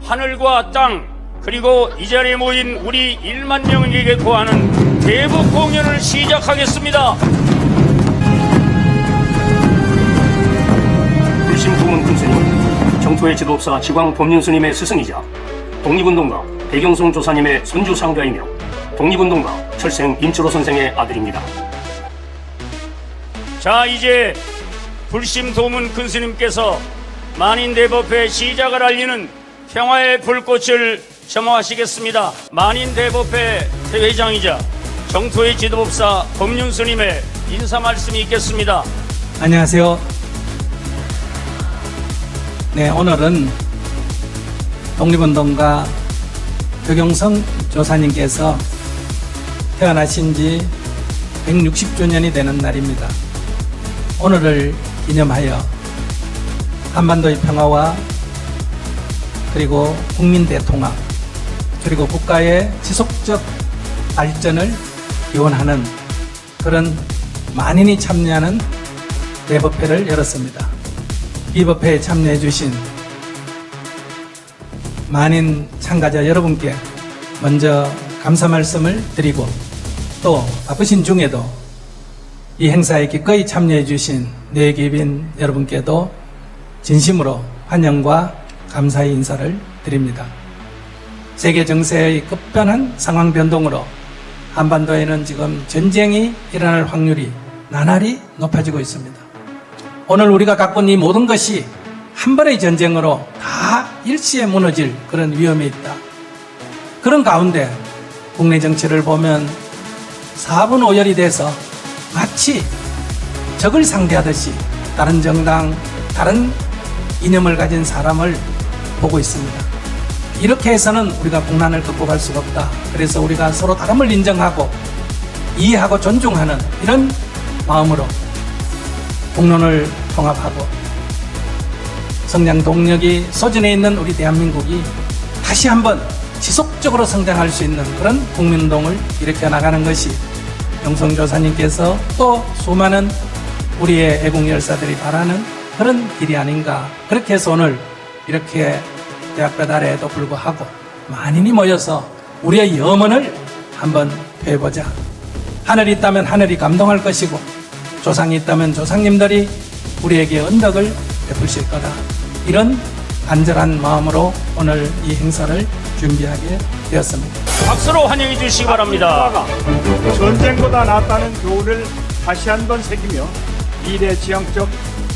하늘과 땅 그리고 이 자리에 모인 우리 1만 명에게 고하는 대북 공연을 시작하겠습니다. 불신 도문 군스님은 정토의 지도업사 지광 법륜스님의 스승이자 독립운동가 배경성 조사님의 손주상가이며 독립운동가 철생 임철호 선생의 아들입니다. 자, 이제 불심 도문 근스님께서 만인대법회 시작을 알리는 평화의 불꽃을 점화하시겠습니다. 만인대법회 회장이자 정토의 지도법사 법륜스님의 인사 말씀이 있겠습니다. 안녕하세요. 네, 오늘은 독립운동가 배경성 조사님께서 태어나신 지 160주년이 되는 날입니다. 오늘을 기념하여 한반도의 평화와 그리고 국민 대통합 그리고 국가의 지속적 발전을 기원하는 그런 만인이 참여하는 대법회를 열었습니다. 이 법회에 참여해 주신 만인 참가자 여러분께 먼저 감사 말씀을 드리고 또 바쁘신 중에도 이 행사에 기꺼이 참여해 주신 내외기빈 여러분께도 진심으로 환영과 감사의 인사를 드립니다. 세계 정세의 급변한 상황 변동으로 한반도에는 지금 전쟁이 일어날 확률이 나날이 높아지고 있습니다. 오늘 우리가 갖고 있는 이 모든 것이 한 번의 전쟁으로 다 일시에 무너질 그런 위험이 있다. 그런 가운데 국내 정치를 보면 4분 5열이 돼서 마치 적을 상대하듯이 다른 정당, 다른 이념을 가진 사람을 보고 있습니다. 이렇게 해서는 우리가 국난을 극복할 수가 없다. 그래서 우리가 서로 다름을 인정하고 이해하고 존중하는 이런 마음으로 공론을 통합하고 성장 동력이 소진해 있는 우리 대한민국이 다시 한번 지속적으로 성장할 수 있는 그런 국민운동을 일으켜 나가는 것이 영성조사님께서 또 수많은 우리의 애국열사들이 바라는 그런 길이 아닌가. 그렇게 해서 오늘 이렇게 대학볕 아래에도 불구하고 만인이 모여서 우리의 염원을 한번 펴보자. 하늘이 있다면 하늘이 감동할 것이고 조상이 있다면 조상님들이 우리에게 언덕을 베푸실 거다. 이런 간절한 마음으로 오늘 이 행사를 준비하게 되었습니다. 박수로 환영해 주시기 바랍니다. 전쟁보다 낫다는 교훈을 다시 한번 새기며 미래 지향적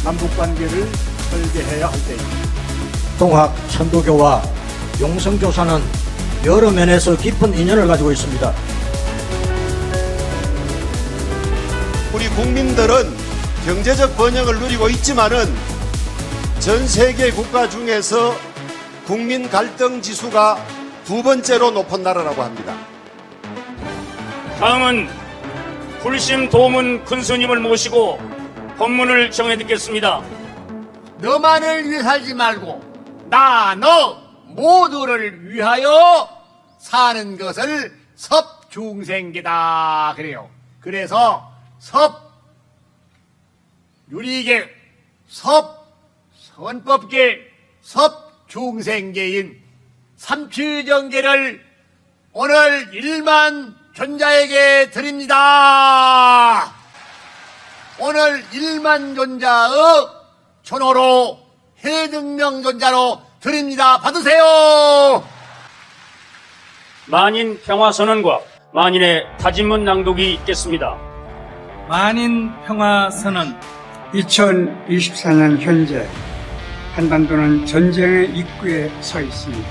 남북관계를 설계해야 할 때입니다. 동학 천도교와 용성조사는 여러 면에서 깊은 인연을 가지고 있습니다. 우리 국민들은 경제적 번영을 누리고 있지만은 전 세계 국가 중에서 국민 갈등 지수가 두 번째로 높은 나라라고 합니다. 다음은 불심 도문 근스님을 모시고 법문을 정해 듣겠습니다. 너만을 위해 살지 말고 나 너 모두를 위하여 사는 것을 섭중생계다 그래요. 그래서 유리계 선법계 섭중생계인 삼취정계를 오늘 1만 존자에게 드립니다. 오늘 1만 존자의 전호로 해등명 존자로 드립니다. 받으세요. 만인 평화선언과 만인의 다짐문 낭독이 있겠습니다. 만인 평화선언. 2024년 현재 한반도는 전쟁의 입구에 서 있습니다.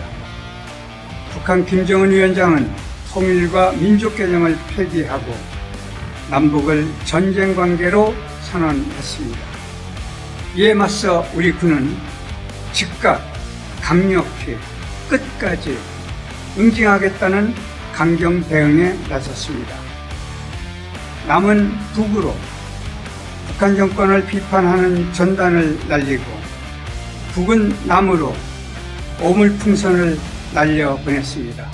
북한 김정은 위원장은 통일과 민족 개념을 폐기하고 남북을 전쟁 관계로 선언했습니다. 이에 맞서 우리 군은 즉각 강력히 끝까지 응징하겠다는 강경 대응에 나섰습니다. 남은 북으로 북한 정권을 비판하는 전단을 날리고 북은 남으로 오물풍선을 날려보냈습니다.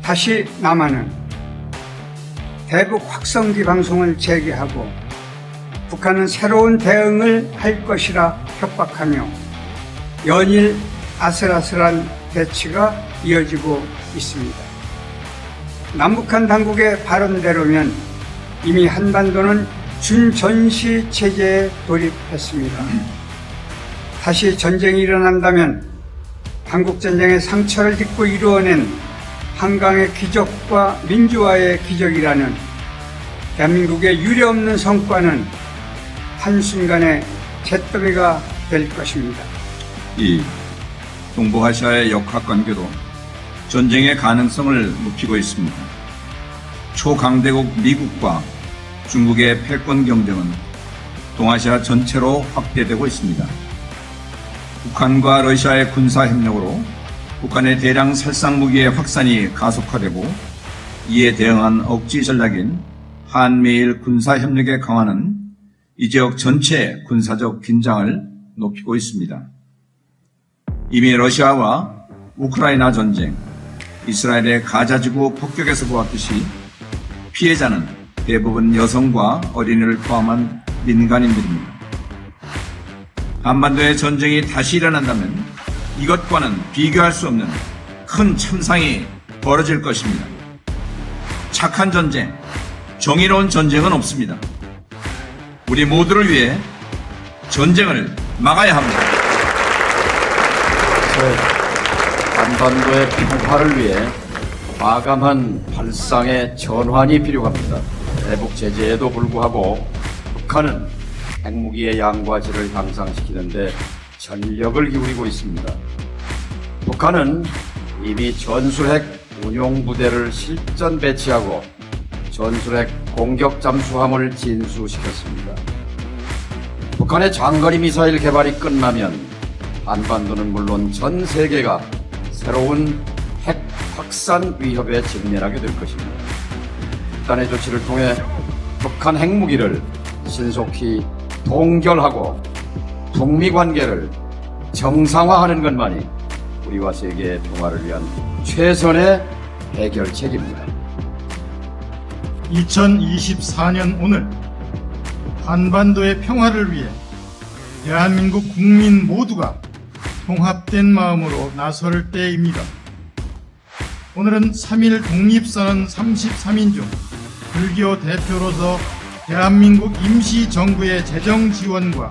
다시 남한은 대북 확성기 방송을 재개하고 북한은 새로운 대응을 할 것이라 협박하며 연일 아슬아슬한 대치가 이어지고 있습니다. 남북한 당국의 발언대로면 이미 한반도는 준전시 체제에 돌입했습니다. 다시 전쟁이 일어난다면 한국전쟁의 상처를 딛고 이루어낸 한강의 기적과 민주화의 기적이라는 대한민국의 유례없는 성과는 한순간에 잿더미가 될 것입니다. 이 동북아시아의 역학관계도 전쟁의 가능성을 높이고 있습니다. 초강대국 미국과 중국의 패권 경쟁은 동아시아 전체로 확대되고 있습니다. 북한과 러시아의 군사협력으로 북한의 대량 살상무기의 확산이 가속화되고 이에 대응한 억지 전략인 한미일 군사협력의 강화는 이 지역 전체의 군사적 긴장을 높이고 있습니다. 이미 러시아와 우크라이나 전쟁, 이스라엘의 가자지구 폭격에서 보았듯이 피해자는 대부분 여성과 어린이를 포함한 민간인들입니다. 한반도의 전쟁이 다시 일어난다면 이것과는 비교할 수 없는 큰 참상이 벌어질 것입니다. 착한 전쟁, 정의로운 전쟁은 없습니다. 우리 모두를 위해 전쟁을 막아야 합니다. 한반도의 평화를 위해 과감한 발상의 전환이 필요합니다. 대북 제재에도 불구하고 북한은 핵무기의 양과 질을 향상시키는데 전력을 기울이고 있습니다. 북한은 이미 전술핵 운용부대를 실전 배치하고 전술핵 공격 잠수함을 진수시켰습니다. 북한의 장거리 미사일 개발이 끝나면 한반도는 물론 전 세계가 새로운 핵 확산 위협에 직면하게 될 것입니다. 극단의 조치를 통해 북한 핵무기를 신속히 동결하고 북미 관계를 정상화하는 것만이 우리와 세계의 평화를 위한 최선의 해결책입니다. 2024년 오늘 한반도의 평화를 위해 대한민국 국민 모두가 통합된 마음으로 나설 때입니다. 오늘은 3.1 독립선언 33인 중 불교 대표로서 대한민국 임시정부의 재정 지원과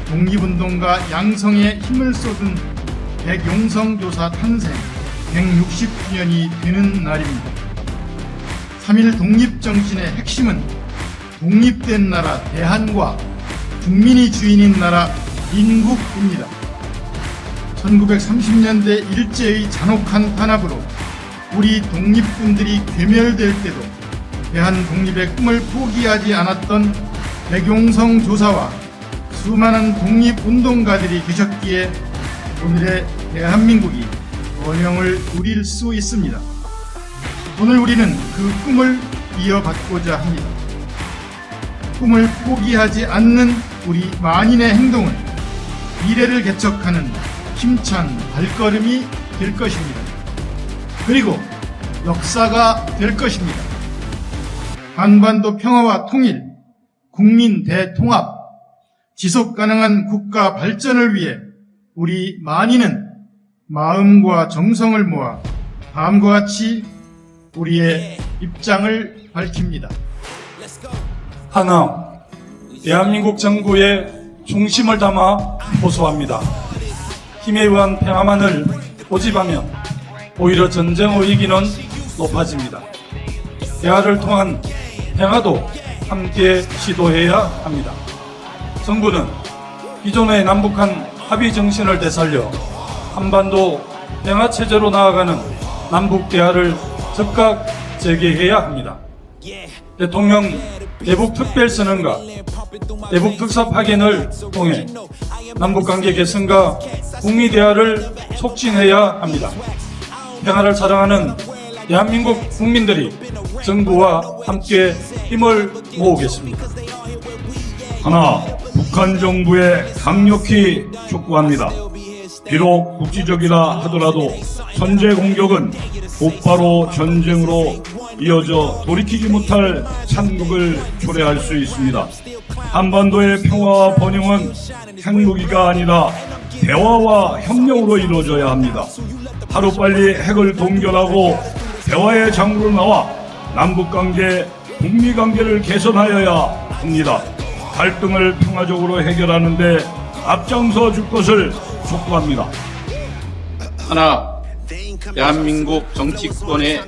독립운동가 양성에 힘을 쏟은 백용성 조사 탄생 160주년이 되는 날입니다. 3.1 독립정신의 핵심은 독립된 나라 대한과 국민이 주인인 나라 민국입니다. 1930년대 일제의 잔혹한 탄압으로 우리 독립군들이 괴멸될 때도 대한 독립의 꿈을 포기하지 않았던 백용성 조사와 수많은 독립운동가들이 계셨기에 오늘의 대한민국이 번영을 누릴 수 있습니다. 오늘 우리는 그 꿈을 이어받고자 합니다. 꿈을 포기하지 않는 우리 만인의 행동은 미래를 개척하는 힘찬 발걸음이 될 것입니다. 그리고 역사가 될 것입니다. 한반도 평화와 통일, 국민 대통합, 지속가능한 국가 발전을 위해 우리 만인은 마음과 정성을 모아 다음과 같이 우리의 입장을 밝힙니다. 하나, 대한민국 정부의 중심을 담아 호소합니다. 힘에 의한 평화만을 고집하면 오히려 전쟁의 위기는 높아집니다. 대화를 통한 평화도 함께 시도해야 합니다. 정부는 기존의 남북한 합의 정신을 되살려 한반도 평화체제로 나아가는 남북 대화를 즉각 재개해야 합니다. 대통령 대북특별선언과 대북특사 파견을 통해 남북관계 개선과 북미 대화를 촉진해야 합니다. 평화를 사랑하는 대한민국 국민들이 정부와 함께 힘을 모으겠습니다. 하나, 북한 정부에 강력히 촉구합니다. 비록 국지적이라 하더라도 선제 공격은 곧바로 전쟁으로 이어져 돌이키지 못할 참극을 초래할 수 있습니다. 한반도의 평화와 번영은 핵무기가 아니라 대화와 협력으로 이루어져야 합니다. 하루빨리 핵을 동결하고 대화의 장으로 나와 남북관계, 북미관계를 개선하여야 합니다. 갈등을 평화적으로 해결하는 데 앞장서 줄 것을 촉구합니다. 하나, 대한민국 정치권의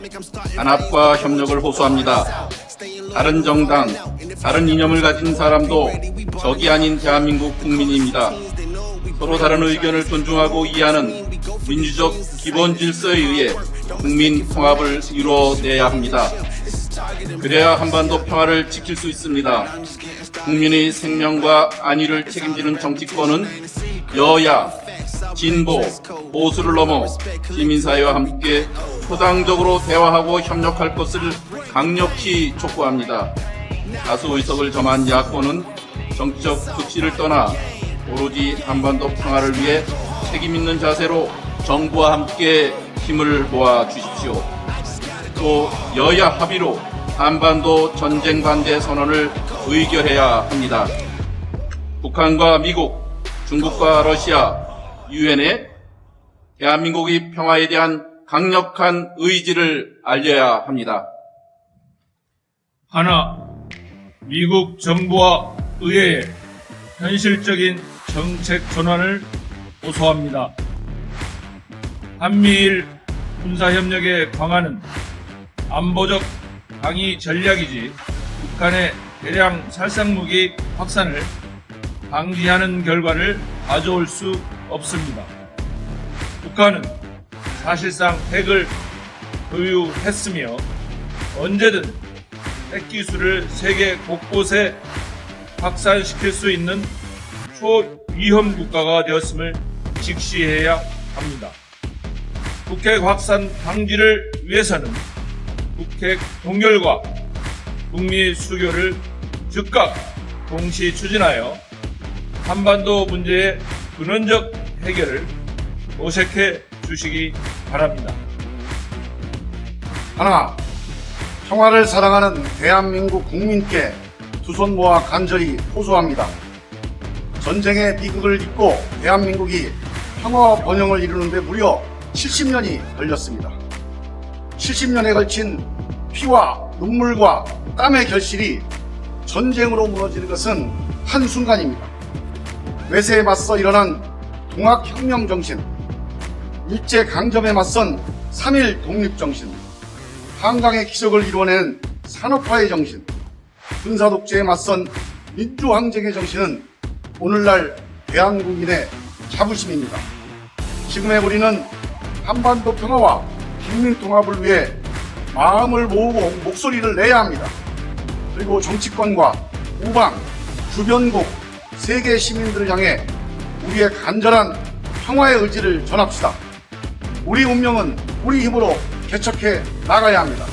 단합과 협력을 호소합니다. 다른 정당, 다른 이념을 가진 사람도 적이 아닌 대한민국 국민입니다. 서로 다른 의견을 존중하고 이해하는 민주적 기본 질서에 의해 국민 통합을 이루어내야 합니다. 그래야 한반도 평화를 지킬 수 있습니다. 국민의 생명과 안위를 책임지는 정치권은 여야, 진보, 보수를 넘어 시민사회와 함께 초당적으로 대화하고 협력할 것을 강력히 촉구합니다. 다수 의석을 점한 야권은 정치적 극치를 떠나 오로지 한반도 평화를 위해 책임있는 자세로 정부와 함께 힘을 모아 주십시오. 또 여야 합의로 한반도 전쟁 반대 선언을 의결해야 합니다. 북한과 미국, 중국과 러시아, 유엔에 대한민국의 평화에 대한 강력한 의지를 알려야 합니다. 하나, 미국 정부와 의회에 현실적인 정책 전환을 호소합니다. 한미일 군사협력의 강화는 안보적 방위 전략이지 북한의 대량 살상무기 확산을 방지하는 결과를 가져올 수 없습니다. 북한은 사실상 핵을 보유했으며 언제든 핵 기술을 세계 곳곳에 확산시킬 수 있는 초위험 국가가 되었음을 직시해야 합니다. 북핵 확산 방지를 위해서는 북핵 동결과 북미 수교를 즉각 동시 추진하여 한반도 문제의 근원적 해결을 모색해 주시기 바랍니다. 하나, 평화를 사랑하는 대한민국 국민께 두 손 모아 간절히 호소합니다. 전쟁의 비극을 딛고 대한민국이 평화와 번영을 이루는데 무려 70년이 걸렸습니다. 70년에 걸친 피와 눈물과 땀의 결실이 전쟁으로 무너지는 것은 한순간입니다. 외세에 맞서 일어난 동학혁명 정신, 일제강점에 맞선 3.1 독립정신, 한강의 기적을 이루어낸 산업화의 정신, 군사독재에 맞선 민주항쟁의 정신은 오늘날 대한국민의 자부심입니다. 지금의 우리는 한반도 평화와 국민통합을 위해 마음을 모으고 목소리를 내야 합니다. 그리고 정치권과 우방, 주변국, 세계 시민들을 향해 우리의 간절한 평화의 의지를 전합시다. 우리 운명은 우리 힘으로 개척해 나가야 합니다.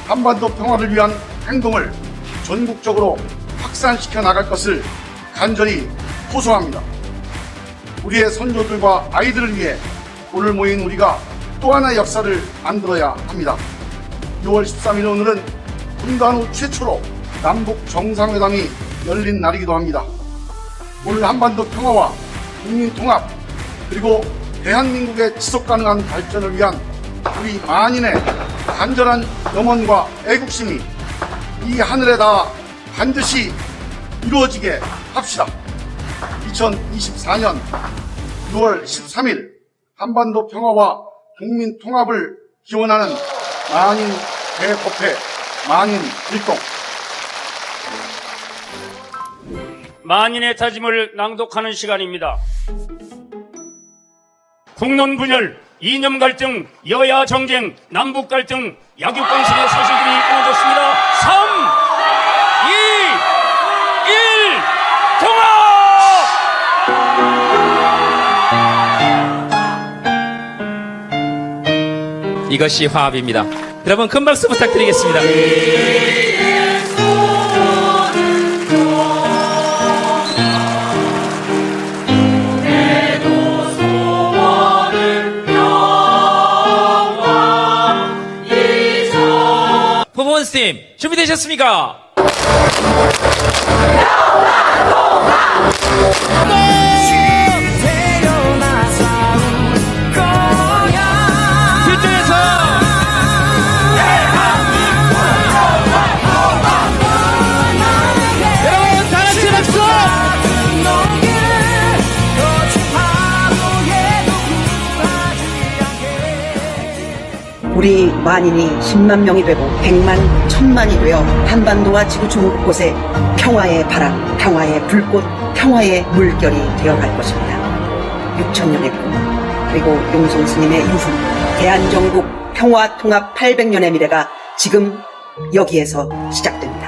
한반도 평화를 위한 행동을 전국적으로 확산시켜 나갈 것을 간절히 호소합니다. 우리의 선조들과 아이들을 위해 오늘 모인 우리가 또 하나의 역사를 만들어야 합니다. 6월 13일 오늘은 분단 후 최초로 남북 정상회담이 열린 날이기도 합니다. 오늘 한반도 평화와 국민 통합 그리고 대한민국의 지속가능한 발전을 위한 우리 만인의 간절한 염원과 애국심이 이 하늘에 닿아 반드시 이루어지게 합시다. 2024년 6월 13일 한반도 평화와 국민 통합을 기원하는 만인 대법회 만인 일동. 만인의 다짐을 낭독하는 시간입니다. 국론 분열, 이념 갈등, 여야 정쟁, 남북 갈등, 약육강식의 사실들이 이루어졌습니다. 3, 2, 1, 통합! 이것이 화합입니다. 여러분 큰 박수 부탁드리겠습니다. 포먼스팀 준비되셨습니까? 우리 만인이 10만 명이 되고 100만, 1000만이 되어 한반도와 지구 곳곳에 평화의 바람, 평화의 불꽃, 평화의 물결이 되어갈 것입니다. 6천년의 꿈, 그리고 용성 스님의 유후, 대한정국 평화통합 800년의 미래가 지금 여기에서 시작됩니다.